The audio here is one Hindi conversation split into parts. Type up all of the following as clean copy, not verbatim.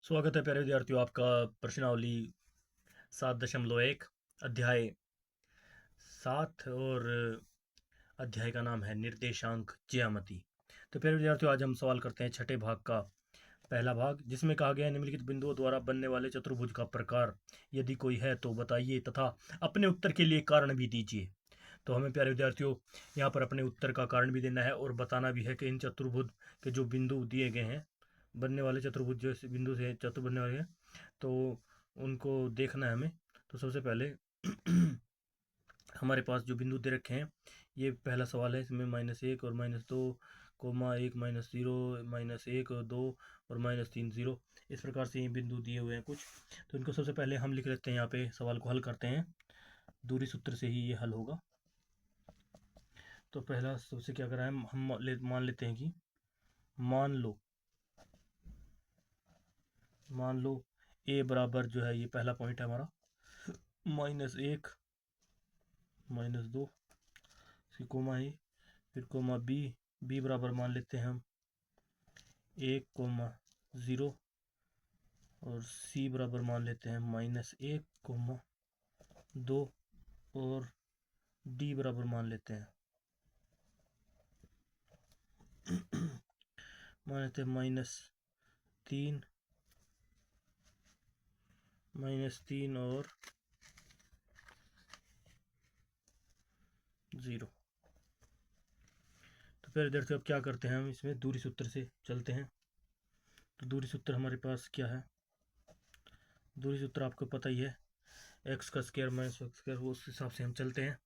स्वागत है प्यारे विद्यार्थियों, आपका प्रश्नावली 7.1 अध्याय 7 और अध्याय का नाम है निर्देशांक ज्यामिति। तो प्यारे विद्यार्थियों, आज हम सवाल करते हैं छठे भाग का पहला भाग, जिसमें कहा गया है निम्नलिखित बिंदुओं द्वारा बनने वाले चतुर्भुज का प्रकार यदि कोई है तो बताइए तथा अपने उत्तर के लिए कारण भी दीजिए। तो हमें प्यारे विद्यार्थियों यहाँ पर अपने उत्तर का कारण भी देना है और बताना भी है कि इन चतुर्भुज के जो बिंदु दिए गए हैं, बनने वाले चतुर्भुज जो बिंदु से चतुर्भुज बनने वाले हैं, तो उनको देखना है हमें। तो सबसे पहले हमारे पास जो बिंदु दे रखे हैं, ये पहला सवाल है, इसमें -1 और -2 कोमा 1 -0 -1 और 2 और -3 0, इस प्रकार से ये बिंदु दिए हुए हैं कुछ। तो इनको सबसे पहले हम लिख लेते हैं, यहाँ पे सवाल को हल करते हैं, दूरी सूत्र से ही ये हल होगा। तो पहला सबसे क्या करा है, हम मान लेते हैं कि मान लो a बराबर जो है, ये पहला पॉइंट है हमारा, -1 -2, फिर कोमा है, फिर कोमा b बराबर मान लेते हैं हम 1, 0 और c बराबर मान लेते हैं -1, 2 और d बराबर मान लेते हैं मान लेते हैं -3 और 0। तो फिर इधर से अब क्या करते हैं, हम इसमें दूरी सूत्र से चलते हैं। तो दूरी सूत्र हमारे पास क्या है, दूरी सूत्र आपको पता ही है, एक्स का स्क्वायर माइनस एक्स स्क्वायर, उस हिसाब से हम चलते हैं।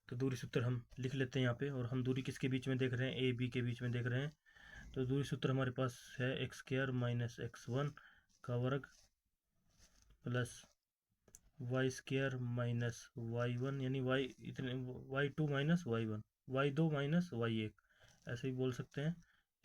तो दूरी सूत्र हम लिख लेते हैं यहाँ पे, और हम दूरी किसके बीच में देख रहे हैं, ए बी के बीच में देख रहे हैं। तो दूरी सूत्र हमारे पास है एक्स स्क्वायर माइनस x1 का वर्ग plus Y square minus y1, यानी y इतने y2 minus y1, y2 minus y1, ऐसे ही बोल सकते हैं,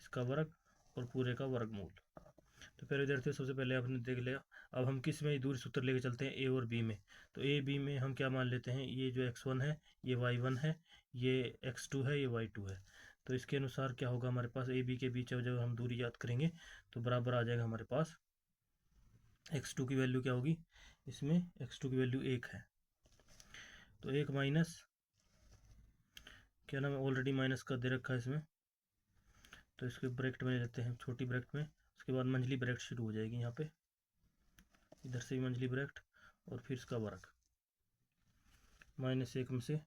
इसका वर्ग और पूरे का वर्गमूल। तो पहले विद्यार्थियों, सबसे पहले आपने देख लिया। अब हम किस में दूरी सूत्र लेके चलते हैं, ए और बी में। तो ए बी में हम क्या मान लेते हैं, ये जो x1 है ये y1 है, ये x2 है ये y2 है। तो इसके अनुसार क्या होगा, हमारे पास ए बी के बीच जब हम दूरी याद करेंगे तो बराबर आ जाएगा हमारे पास, x2 की वैल्यू क्या होगी, इसमें x2 की वैल्यू 1 है। तो 1 माइनस क्या नाम है, ऑलरेडी माइनस का दे रखा है इसमें, तो इसके ब्रैकेट में ले लेते हैं, छोटी ब्रैकेट में। उसके बाद मंझली ब्रैकेट शुरू हो जाएगी यहाँ पे, इधर से भी मंझली ब्रैकेट, और फिर इसका वर्ग -1 में से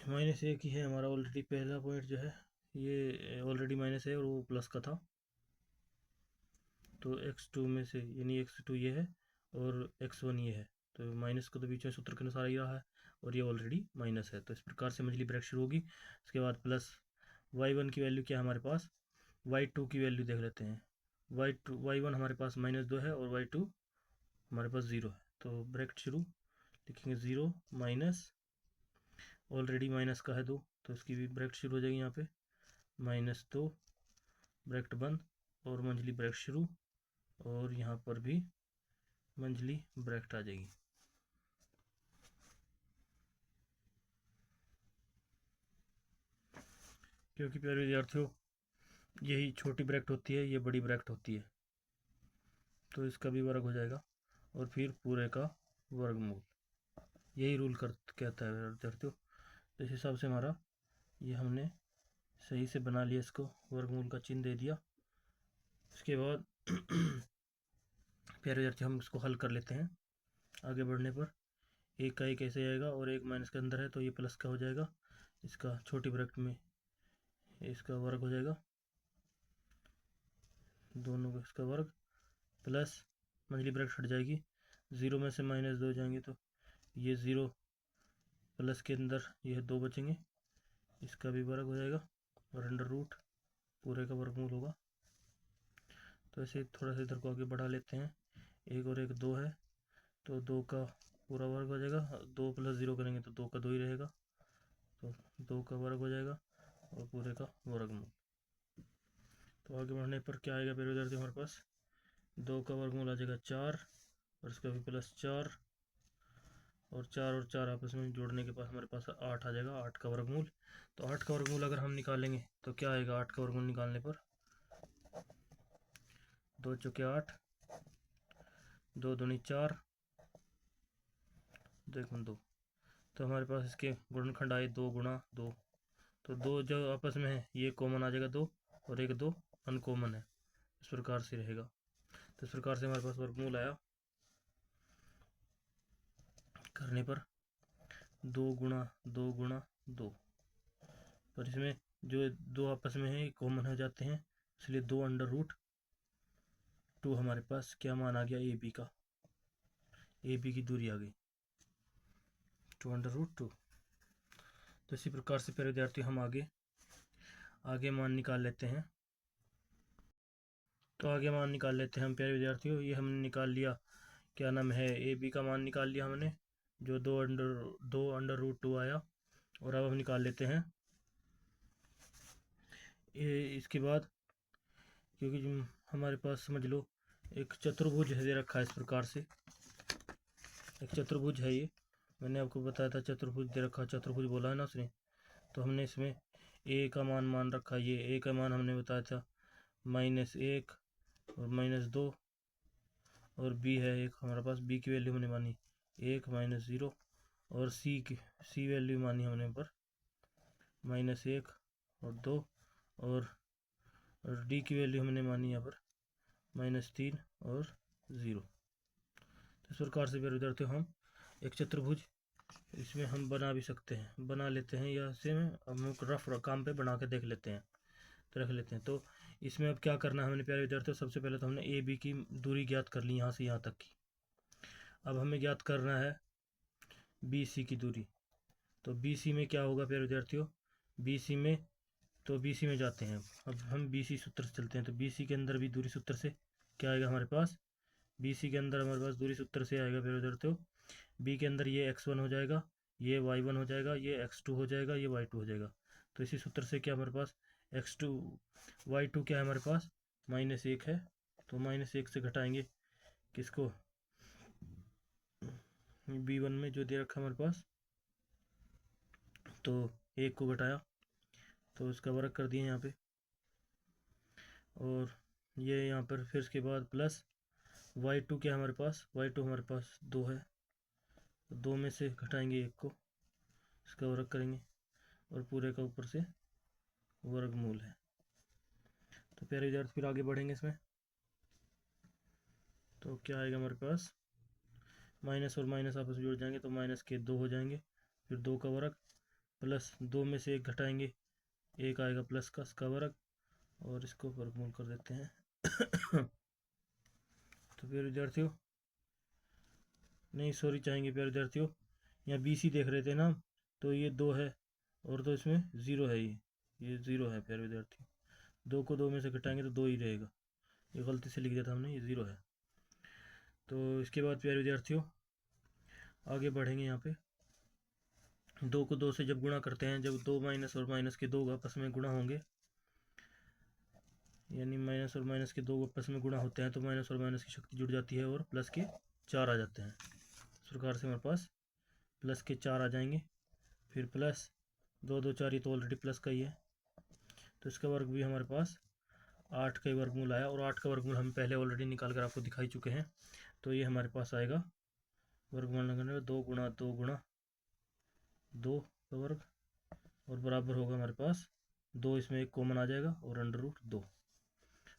-1 ही है हमारा ऑलरेडी, पहला पॉइंट जो है ये ऑलरेडी माइनस है और वो प्लस का था। तो x2 में से, यानी x2 ये है और x1 ये है, तो माइनस का तो बीच में सूत्र के अनुसार ही रहा है, और ये ऑलरेडी माइनस है। तो इस प्रकार से मंझली ब्रैकेट शुरू होगी। उसके बाद प्लस y1 की वैल्यू क्या है हमारे पास, y2 की वैल्यू देख लेते हैं। y1 हमारे पास -2 है और y2 हमारे पास 0 है। तो ब्रैकेट शुरू, लिखेंगे 0 माइनस, ऑलरेडी माइनस का है 2, तो इसकी भी ब्रैकेट शुरू हो जाएगी यहाँ पे, -2 ब्रैकेट बंद, और मंझली ब्रैकेट शुरू, और यहाँ पर भी मंझली ब्रैकेट आ जाएगी। क्योंकि प्यारे विद्यार्थियों, यही छोटी ब्रैकेट होती है, ये बड़ी ब्रैकेट होती है, तो इसका भी वर्ग हो जाएगा और फिर पूरे का वर्गमूल, यही रूल कहता है विद्यार्थियों। तो इस हिसाब से हमारा ये हमने सही से बना लिया, इसको वर्गमूल का चिन्ह दे दिया। इसके बाद प्यारे विद्यार्थी, हम इसको हल कर लेते हैं। आगे बढ़ने पर एक का एक ऐसे आएगा और एक माइनस के अंदर है, तो ये प्लस का हो जाएगा, इसका छोटी ब्रैकेट में इसका वर्ग हो जाएगा, दोनों का इसका वर्ग, प्लस मंझली ब्रैकेट हट जाएगी, 0 में से -2 जाएंगे तो ये 0, प्लस के अंदर ये 2 बचेंगे, इसका भी वर्ग हो जाएगा, और अंडर रूट पूरे का वर्गमूल होगा। तो ऐसे थोड़ा सा इधर को आगे बढ़ा लेते हैं, 1 और 1 2 है, तो 2 का पूरा वर्ग हो जाएगा, 2 + 0 करेंगे तो 2 का 2 ही रहेगा, तो 2 का वर्ग हो जाएगा और पूरे का वर्गमूल। तो आगे बढ़ने पर क्या आएगा मेरे विद्यार्थी, हमारे पास 2 का वर्गमूल आ जाएगा 4, और इसका भी +4, और 4 आपस में जोड़ने के बाद हमारे पास 8 आ जाएगा, 8 का वर्गमूल। तो 8 का वर्गमूल अगर हम निकालेंगे तो क्या आएगा, 8 का वर्गमूल निकालने पर 2 चौके 8, 2 दूनी 4, 2 1 2। तो हमारे पास इसके गुणनखंड आए 2 गुणा 2। तो 2 जो आपस में है ये कॉमन आ जाएगा 2, और 1 2 अनकॉमन है, इस प्रकार से रहेगा। तो इस प्रकार से हमारे पास वर्गमूल आया करने पर 2 गुणा 2 गुणा 2, पर इसमें जो दो आपस में है कॉमन हो जाते हैं, इसलिए 2 अंडर रूट 2 हमारे पास क्या मान आ गया, ए बी का, ए बी की दूरी आ गई 2 अंडर रूट 2। तो इसी प्रकार से प्यारे विद्यार्थी हम आगे मान निकाल लेते हैं। तो आगे मान निकाल लेते हैं हम प्यारे विद्यार्थियों। ये हमने निकाल लिया, क्या नाम है, ए बी का मान निकाल लिया हमने, जो 2 अंडर रूट 2 आया। और अब हम निकाल लेते हैं इसके बाद, क्योंकि हमारे पास समझ लो एक चतुर्भुज दे रखा है इस प्रकार से, एक चतुर्भुज है ये, मैंने आपको बताया था चतुर्भुज दे रखा, चतुर्भुज बोला है ना उसने। तो हमने इसमें ए का मान रखा, ये ए का मान हमने बताया था -1 और -2, और बी है एक हमारे पास, बी की वैल्यू हमने मानी 1 -0, और सी वैल्यू मानी हमने पर -1 और 2, और डी की वैल्यू हमने मानी यहाँ पर -3 और 0। इस प्रकार से फिर उधर हम एक चतुर्भुज इसमें हम बना भी सकते हैं, बना लेते हैं, या से हम रफ काम पे बना के देख लेते हैं, तो रख लेते हैं। तो इसमें अब क्या करना है हमने प्यारे विद्यार्थियों, सबसे पहले तो हमने ए बी की दूरी ज्ञात कर ली यहाँ से यहाँ तक की। अब हमें ज्ञात करना है बी सी की दूरी। तो बी सी में क्या होगा प्यारे विद्यार्थियों, बी सी में, तो बी सी में जाते हैं अब हम, बी सी सूत्र से चलते हैं। तो बी सी के अंदर भी दूरी सूत्र से क्या आएगा हमारे पास, बी सी के अंदर हमारे पास दूरी सूत्र से आएगा प्यारे विद्यार्थियों, बी के अंदर ये x1 हो जाएगा, ये y1 हो जाएगा, ये x2 हो जाएगा, ये y2 हो जाएगा। तो इसी सूत्र से क्या हमारे पास x2 y2 क्या है हमारे पास -1 है। तो -1 से घटाएंगे किसको, b1 में जो दे रखा हमारे पास, तो 1 को घटाया तो इसका वर्ग कर दिए यहाँ पे, और ये यहाँ पर फिर इसके बाद प्लस y2 क्या है हमारे पास, y2 हमारे पास 2 है, तो 2 में से घटाएंगे 1 को, इसका वर्ग करेंगे, और पूरे का ऊपर से वर्गमूल है। तो प्यारे विद्यार्थी फिर आगे बढ़ेंगे इसमें, तो क्या आएगा हमारे पास, माइनस और माइनस आपस में जुड़ जाएंगे, तो माइनस के 2 हो जाएंगे, फिर 2 का वर्ग, प्लस 2 में से 1 घटाएंगे, 1 आएगा प्लस का, इसका वर्ग, और इसको वर्गमूल कर देते हैं। तो प्यारे विद्यार्थियों, नहीं सॉरी चाहेंगे प्यारे विद्यार्थियों, यहाँ बी सी देख रहे थे ना, तो ये 2 है, और तो इसमें 0 है, ये 0 है प्यारे विद्यार्थियों, 2 को 2 में से घटाएंगे तो 2 ही रहेगा, ये गलती से लिख दिया था हमने, ये 0 है। तो इसके बाद प्यारे विद्यार्थियों आगे बढ़ेंगे, यहाँ पे 2 को 2 से जब गुणा करते हैं, जब 2 माइनस और माइनस के 2 आपस में गुणा होंगे, यानी माइनस और माइनस के 2 आपस में गुणा होते हैं, तो माइनस और माइनस की शक्ति जुड़ जाती है, और प्लस के 4 आ जाते हैं। इस प्रकार से हमारे पास प्लस के 4 आ जाएंगे, फिर प्लस 2 2 4, ये तो ऑलरेडी प्लस का ही है, तो इसका वर्ग भी हमारे पास 8 का ही वर्गमूल आया, और 8 का वर्गमूल हम पहले ऑलरेडी निकाल कर आपको दिखाई चुके हैं। तो ये हमारे पास आएगा वर्गमूल करने में 2 गुणा 2 गुणा 2 का वर्ग, और बराबर होगा हमारे पास 2, इसमें एक कॉमन आ जाएगा, और अंडर रूट 2।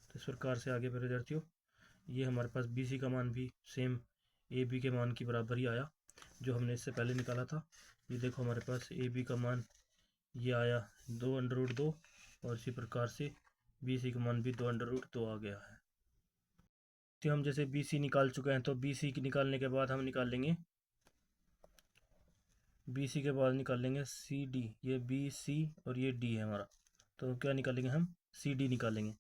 तो इस प्रकार से आगे मेरे विद्यार्थियों, ये हमारे पास बी सी का मान भी सेम ए बी के मान की बराबर ही आया, जो हमने इससे पहले निकाला था। ये देखो हमारे पास ए बी का मान ये आया 2 अंडर रूट 2, और इसी प्रकार से बी सी का मान भी 2 अंडर रूट 2 आ गया है। तो हम जैसे बी सी निकाल चुके हैं, तो बी सी की निकालने के बाद हम निकाल लेंगे, बी सी के बाद निकाल लेंगे सी डी, ये बी सी और ये डी है हमारा, तो क्या निकालेंगे हम, सी डी निकालेंगे।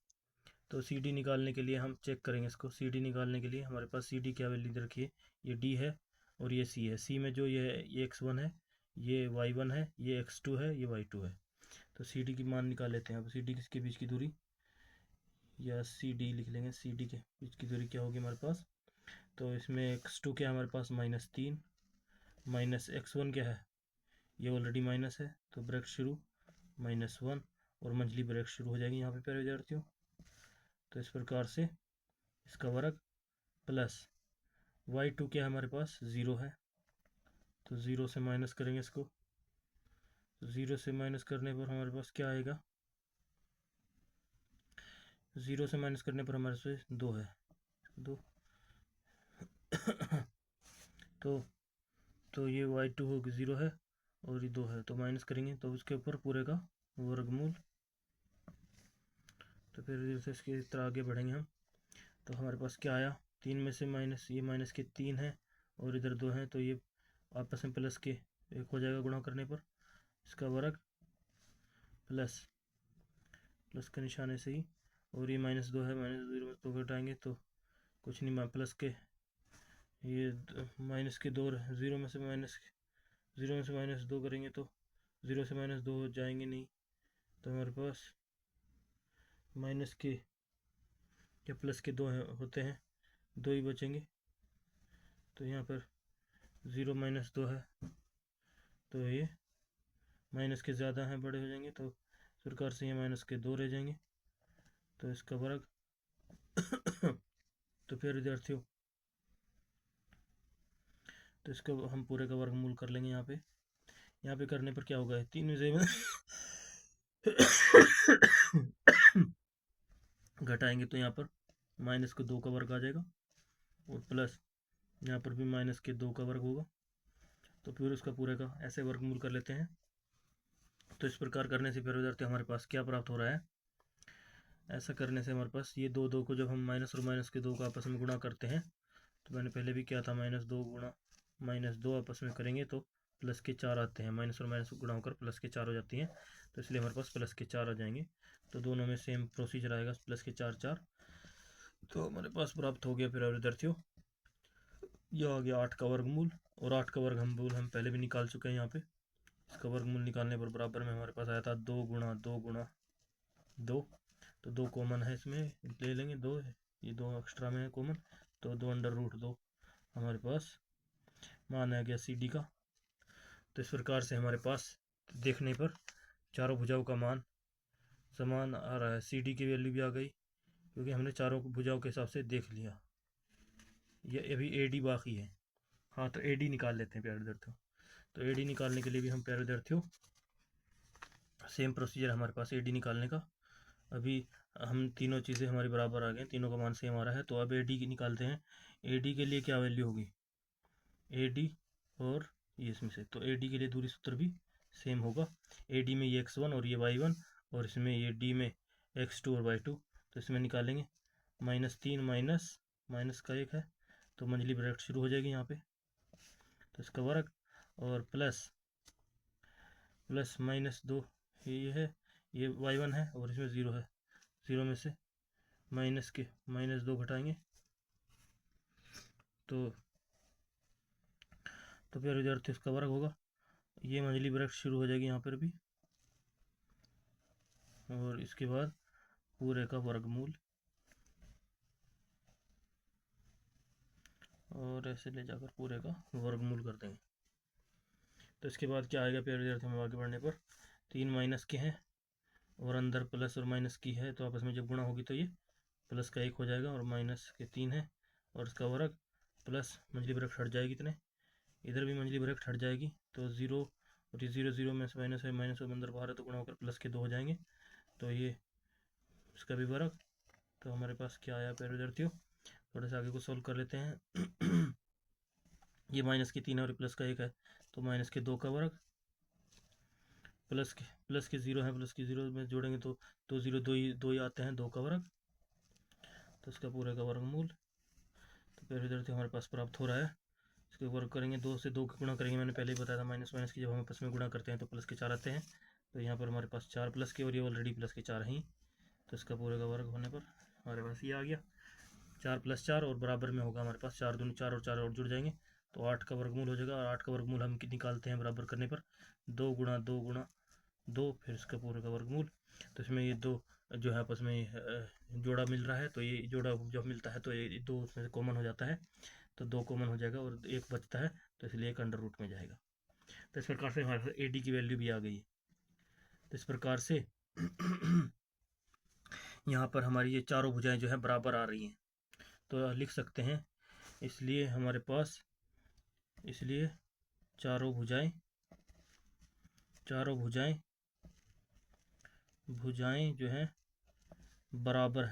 तो सी डी निकालने के लिए हम चेक करेंगे इसको, सी डी निकालने के लिए हमारे पास सी डी क्या वैल्यू दे रखी है, ये डी है और ये सी है, सी में जो ये x1 है, ये y1 है, ये x2 है, ये y2 है। तो सी डी की मान निकाल लेते हैं। अब सी डी किसके बीच की दूरी, या सी डी लिख लेंगे, सी डी के बीच की दूरी क्या होगी हमारे पास, तो इसमें x2 क्या है हमारे पास -3, माइनस x1 क्या है, ये ऑलरेडी माइनस है, तो ब्रैकेट शुरू -1, और मंझली ब्रैकेट शुरू हो जाएगी यहाँ पे प्यारे विद्यार्थियों। तो इस प्रकार से इसका वर्ग प्लस y2 क्या है हमारे पास 0 है, तो 0 से माइनस करेंगे इसको, तो 0 से माइनस करने पर हमारे पास क्या आएगा, 0 से माइनस करने पर हमारे पास 2 है, 2 तो ये y2 हो 0 है और ये 2 है, तो माइनस करेंगे तो उसके ऊपर पूरे का वर्गमूल। तो फिर इधर से इसके इस तरह आगे बढ़ेंगे हम, तो हमारे पास क्या आया, 3 में से माइनस, ये माइनस के 3 है और इधर 2 है, तो ये आपस में प्लस के 1 हो जाएगा गुणा करने पर, इसका वर्ग प्लस का निशान ऐसे ही, और ये -2 है, -0 में 2 घटाएंगे तो कुछ नहीं, प्लस के ये माइनस के 2, 0 में से -2 करेंगे तो 0 से -2 हो जाएंगे नहीं, तो हमारे पास माइनस के या प्लस के 2 होते हैं, 2 ही बचेंगे, तो यहाँ पर 0 -2 है, तो ये माइनस के ज़्यादा हैं, बड़े हो जाएंगे, तो इस प्रकार से ये माइनस के 2 रह जाएंगे, तो इसका वर्ग तो फिर विद्यार्थियों, तो इसका हम पूरे का वर्गमूल कर लेंगे यहाँ पे करने पर क्या होगा, 3 में से घटाएंगे तो यहाँ पर माइनस के 2 का वर्ग आ जाएगा, और प्लस यहाँ पर भी माइनस के 2 का वर्ग होगा, तो फिर उसका पूरे का ऐसे वर्गमूल कर लेते हैं। तो इस प्रकार करने से फिर विद्यार्थी हमारे पास क्या प्राप्त हो रहा है, ऐसा करने से हमारे पास ये 2 को जब हम माइनस और माइनस के 2 का आपस में गुणा करते हैं, तो मैंने पहले भी किया था, -2 गुणा -2 आपस में करेंगे तो प्लस के 4 आते हैं, माइनस और माइनस गुणा होकर प्लस के 4 हो जाती हैं, तो इसलिए हमारे पास प्लस के 4 आ जाएंगे, तो दोनों में सेम प्रोसीजर आएगा, प्लस के 4 4, तो हमारे पास प्राप्त हो गया फिर विद्यार्थियों, यह आ गया 8 का वर्गमूल, और 8 का वर्गमूल हम पहले भी निकाल चुके हैं यहाँ पे, इसका वर्गमूल निकालने पर बराबर में हमारे पास आया था 2 गुणा 2 गुणा 2, तो 2 कॉमन है इसमें, ले लेंगे 2, ये 2 एक्स्ट्रा में है कॉमन, तो 2√2 हमारे पास मान आ गया CD का। तो इस प्रकार से हमारे पास देखने पर चारों भुजाओं का मान समान आ रहा है, CD की वैल्यू भी आ गई, क्योंकि हमने चारों भुजाओं के हिसाब से देख लिया, ये अभी AD बाकी है। हाँ, तो AD निकाल लेते हैं प्यारे विद्यार्थियों, तो AD निकालने के लिए भी हम प्यारे विद्यार्थियों सेम प्रोसीजर हमारे पास AD निकालने का, अभी हम तीनों चीज़ें हमारी बराबर आ गई, तीनों का मान सेम आ रहा है, तो अब AD निकालते हैं। AD के लिए क्या वैल्यू होगी, AD और ये इसमें से, तो AD के लिए दूरी सूत्र भी सेम होगा, AD में ये x1 और ये y1, और इसमें ये D में x2 और y2, तो इसमें निकालेंगे -3 माइनस का 1 है, तो मंझली ब्रैकेट शुरू हो जाएगी यहाँ पे, तो इसका वर्ग, और प्लस -2 ये है, ये y1 है और इसमें 0 है, 0 में से -2 घटाएंगे, तो फिर विद्यार्थी इसका वर्ग होगा, ये मंझली ब्रैकेट शुरू हो जाएगी यहाँ पर भी, और इसके बाद पूरे का वर्गमूल, और ऐसे ले जाकर पूरे का वर्गमूल कर देंगे। तो इसके बाद क्या आएगा प्यारे विद्यार्थी, में आगे बढ़ने पर 3 माइनस के हैं और अंदर प्लस और माइनस की है, तो आपस में जब गुणा होगी तो ये प्लस का 1 हो जाएगा, और माइनस के 3 है और इसका वर्ग, प्लस मंझली ब्रैकेट हट जाएगी, इतने इधर भी मंझली ब्रैकेट हट जाएगी, तो 0 और ये 0 0 में से माइनस है, माइनस और अंदर बाहर है, तो गुणा होकर प्लस के 2 हो जाएंगे, तो ये इसका भी वर्ग। तो हमारे पास क्या आया प्यारे विद्यार्थियों, थोड़े से आगे को सॉल्व कर लेते हैं। ये माइनस की 3 और प्लस का 1 है, तो माइनस के 2 का वर्ग, प्लस के 0 है, प्लस के 0 में जोड़ेंगे तो 2 0 2 ही आते हैं, 2 का वर्ग, तो इसका पूरे का वर्गमूल। तो फिर विद्यार्थी हमारे पास प्राप्त हो रहा है, इसके वर्ग करेंगे, 2 से 2 का गुणा करेंगे, मैंने पहले ही बताया था, माइनस माइनस की जब हम आपस में गुणा करते हैं तो प्लस के 4 आते हैं, तो यहाँ पर हमारे पास 4 प्लस के, और ये ऑलरेडी प्लस के 4 हैं, तो इसका पूरे का वर्ग होने पर हमारे पास ये आ गया 4 + 4, और बराबर में होगा हमारे पास 4 दूनी 4 और 4 और जुड़ जाएंगे, तो 8 का वर्गमूल हो जाएगा, और 8 का वर्गमूल हम निकालते हैं बराबर करने पर 2 गुणा 2 गुणा 2, फिर इसका पूरे का वर्गमूल। तो इसमें ये 2 जो है आपस में जोड़ा मिल रहा है, तो ये जोड़ा जब मिलता है तो ये 2 उसमें से कॉमन हो जाता है, तो 2 कॉमन हो जाएगा और 1 बचता है, तो इसलिए 1 अंडर रूट में जाएगा। तो इस प्रकार से हमारे पास AD की वैल्यू भी आ गई है। तो इस प्रकार से यहाँ पर हमारी ये चारों भुजाएं जो है बराबर आ रही हैं, तो लिख सकते हैं। इसलिए हमारे पास चारों भुजाएं जो हैं बराबर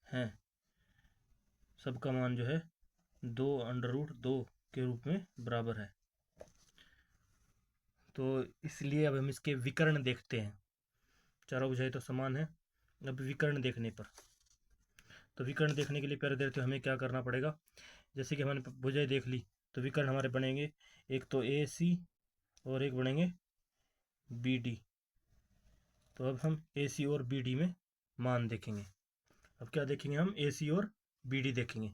हैं। सबका मान जो है 2√2 के रूप में बराबर है। तो इसलिए अब हम इसके विकर्ण देखते हैं। चारों भुजाएं तो समान है। अब विकर्ण देखने पर, तो विकर्ण देखने के लिए प्यारे विद्यार्थियों हमें क्या करना पड़ेगा, जैसे कि हमने भुजाएं देख ली तो विकर्ण हमारे बनेंगे, एक तो AC और एक बनेंगे BD। तो अब हम AC और BD में मान देखेंगे। अब क्या देखेंगे हम, AC और BD देखेंगे।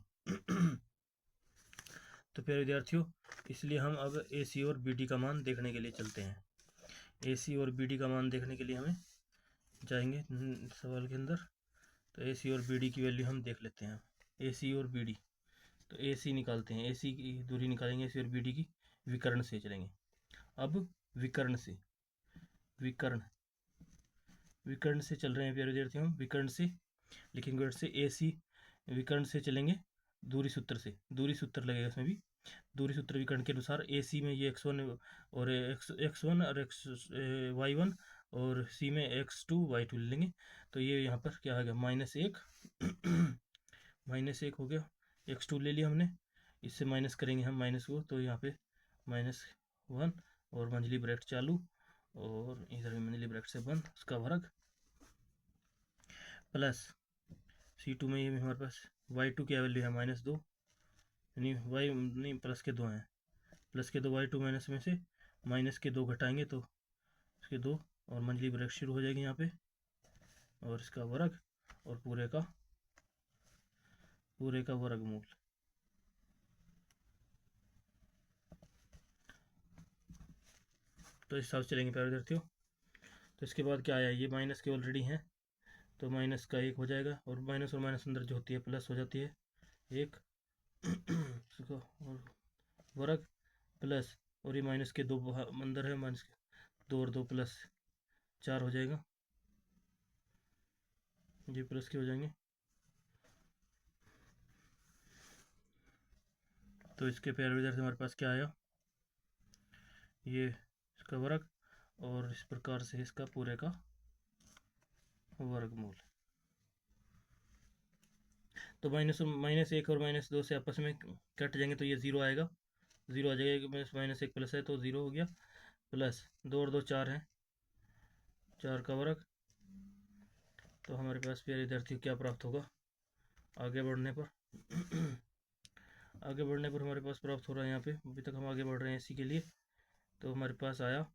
तो प्यारे विद्यार्थियों, इसलिए हम अब AC और BD का मान देखने के लिए चलते हैं। AC और BD का मान देखने के लिए हमें जाएंगे सवाल के अंदर। तो AC और BD की वैल्यू हम देख लेते हैं। AC और BD, तो AC निकालते हैं, AC की दूरी निकालेंगे AC और BD की, विकर्ण से चलेंगे। अब विकर्ण से चल रहे हैं प्यारे विद्यार्थियों, हम विकर्ण से लिखेंगे। से AC विकर्ण से चलेंगे दूरी सूत्र से, दूरी सूत्र लगेगा इसमें भी। दूरी सूत्र विकर्ण के अनुसार AC में ये x1 और x1 और y1 और C में x2 y2 ले लेंगे। तो ये यहाँ पर क्या आ गया, -1 -1 हो गया। x2 ले लिया हमने, इससे माइनस करेंगे हम माइनस को, तो यहाँ पे -1 और मंझली ब्रैकेट चालू और इधर भी मंझली ब्रैकेट से बंद, उसका वर्ग प्लस C2 में ये हमारे पास y2 की वैल्यू है -2, यानी y नहीं प्लस के 2 हैं, प्लस के 2 y2 माइनस में से माइनस के 2 घटाएंगे तो इसके 2 और मंझली ब्रैकेट शुरू हो जाएगी यहाँ पे, और इसका वर्ग और पूरे का वर्गमूल। तो इस हिसाब से चलेंगे प्यारे विद्यार्थियों। तो इसके बाद क्या आया, ये माइनस के ऑलरेडी हैं, तो माइनस का 1 हो जाएगा, और माइनस अंदर जो होती है प्लस हो जाती है 1 और वर्ग प्लस, और ये माइनस के 2 अंदर है, माइनस के 2 और 2 प्लस 4 हो जाएगा, ये प्लस के हो जाएंगे। तो इसके प्यारे विद्यार्थी हमारे पास क्या आया, ये इसका वर्ग और इस प्रकार से इसका पूरे का वर्गमूल। तो -1 और -2 से आपस में कट जाएंगे, तो ये 0 आएगा, 0 आ जाएगा, -1 प्लस है तो 0 हो गया, प्लस 2 और 2 4 है, 4 का वर्ग। तो हमारे पास प्यारे विद्यार्थी क्या प्राप्त होगा आगे बढ़ने पर आगे बढ़ने पर हमारे पास प्राप्त हो रहा है, यहाँ पे अभी तक हम आगे बढ़ रहे हैं इसी के लिए। तो हमारे पास आया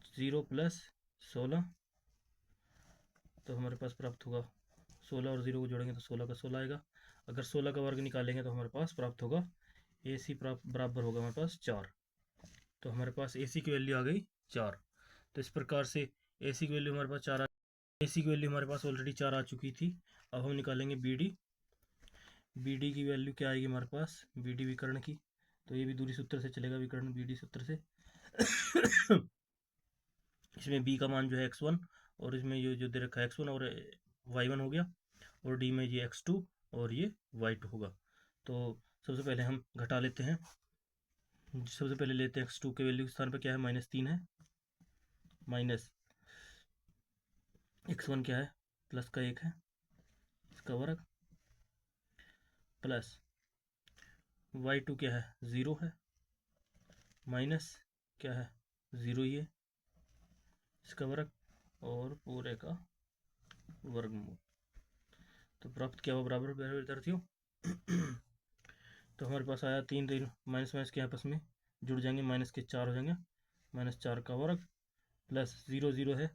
0 + 16, तो हमारे पास प्राप्त होगा 16 और 0 को जोड़ेंगे तो 16 का 16 आएगा। अगर 16 का वर्ग निकालेंगे तो हमारे पास प्राप्त होगा AC बराबर होगा हमारे पास 4। तो हमारे पास AC की वैल्यू आ गई 4। तो इस प्रकार से AC की वैल्यू हमारे पास 4 AC की वैल्यू हमारे पास ऑलरेडी 4 आ चुकी थी। अब हम निकालेंगे BD की वैल्यू क्या आएगी हमारे पास, BD विकर्ण की। तो ये भी दूरी सूत्र से चलेगा, विकर्ण BD सूत्र से। इसमें B का मान जो है x1, और इसमें ये जो दे रखा है x1 और y1 हो गया, और D में ये x2 और ये y2 होगा। तो सबसे पहले हम घटा लेते हैं। सबसे पहले लेते हैं x2 के वैल्यू के स्थान पर क्या है, -3 है, माइनस x1 क्या है, प्लस का 1 है, इसका वर्ग, प्लस y2 क्या है, 0 है, माइनस क्या है, 0 ही है, इसका वर्ग और पूरे का वर्गमूल। तो प्राप्त क्या हुआ बराबर विद्यार्थियों तो हमारे पास आया 3 माइनस के आपस में जुड़ जाएंगे, माइनस के 4 हो जाएंगे, -4 का वर्ग प्लस 0 0 है,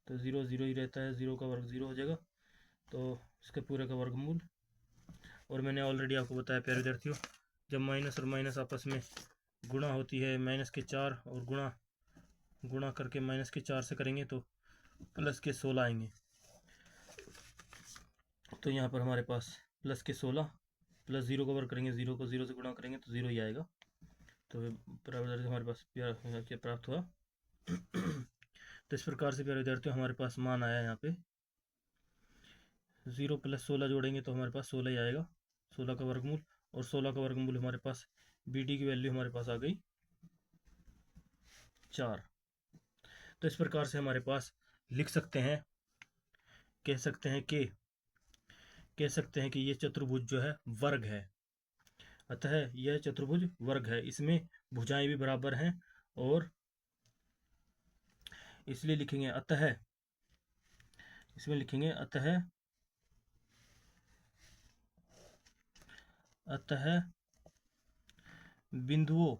तो 0 0 ही रहता है, 0 का वर्ग 0 हो जाएगा, तो इसके पूरे का वर्गमूल। और मैंने ऑलरेडी आपको बताया प्यारे विद्यार्थियों, जब माइनस और माइनस आपस में गुणा होती है, -4 और गुणा करके -4 से करेंगे तो +16 आएंगे। तो यहाँ पर हमारे पास +16 प्लस 0 का वर्ग करेंगे, 0 को 0 से गुणा करेंगे तो 0 ही आएगा। तो बराबर हमारे पास क्या प्राप्त हुआ तो इस प्रकार से प्यारे विद्यार्थियों हमारे पास मान आया यहाँ पे 0 + 16 जोड़ेंगे तो हमारे पास 16 ही आएगा, 16 का वर्गमूल। और 16 का वर्गमूल हमारे पास BD की वैल्यू हमारे पास आ गई 4। तो इस प्रकार से हमारे पास लिख सकते हैं, कह सकते हैं कि ये चतुर्भुज जो है वर्ग है। अतः यह चतुर्भुज वर्ग है, इसमें भुजाएं भी बराबर हैं, और इसलिए लिखेंगे अतः, इसमें लिखेंगे अतः बिंदुओं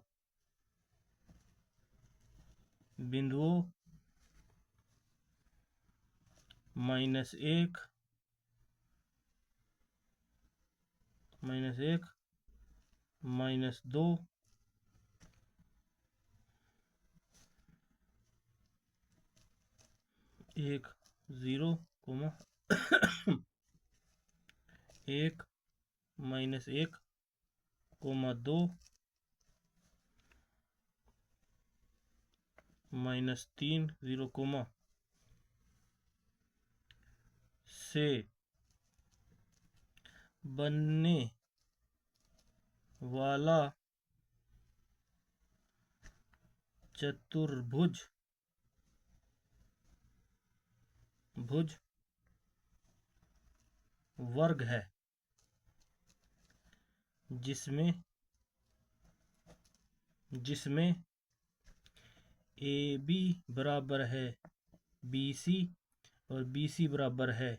-1 -1 -2 1 0, 1 -1, 2 -3 0, से बनने वाला चतुर्भुज वर्ग है, जिसमें AB बराबर है BC और BC बराबर है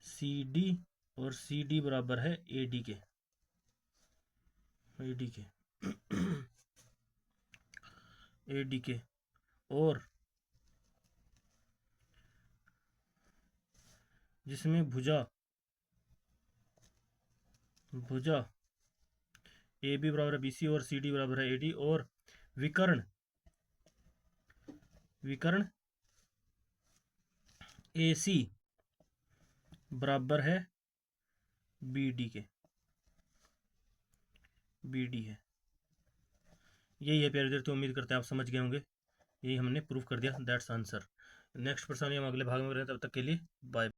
CD और CD बराबर है AD के। और जिसमें भुजा AB बराबर है BC और CD बराबर है AD, और विकर्ण AC बराबर है BD के। BD है। यही है प्यारे विद्यार्थियों, उम्मीद करते हैं आप समझ गए होंगे। यही हमने प्रूफ कर दिया, दैट्स आंसर। नेक्स्ट प्रश्न हम अगले भाग में करें, तब तक के लिए बाय।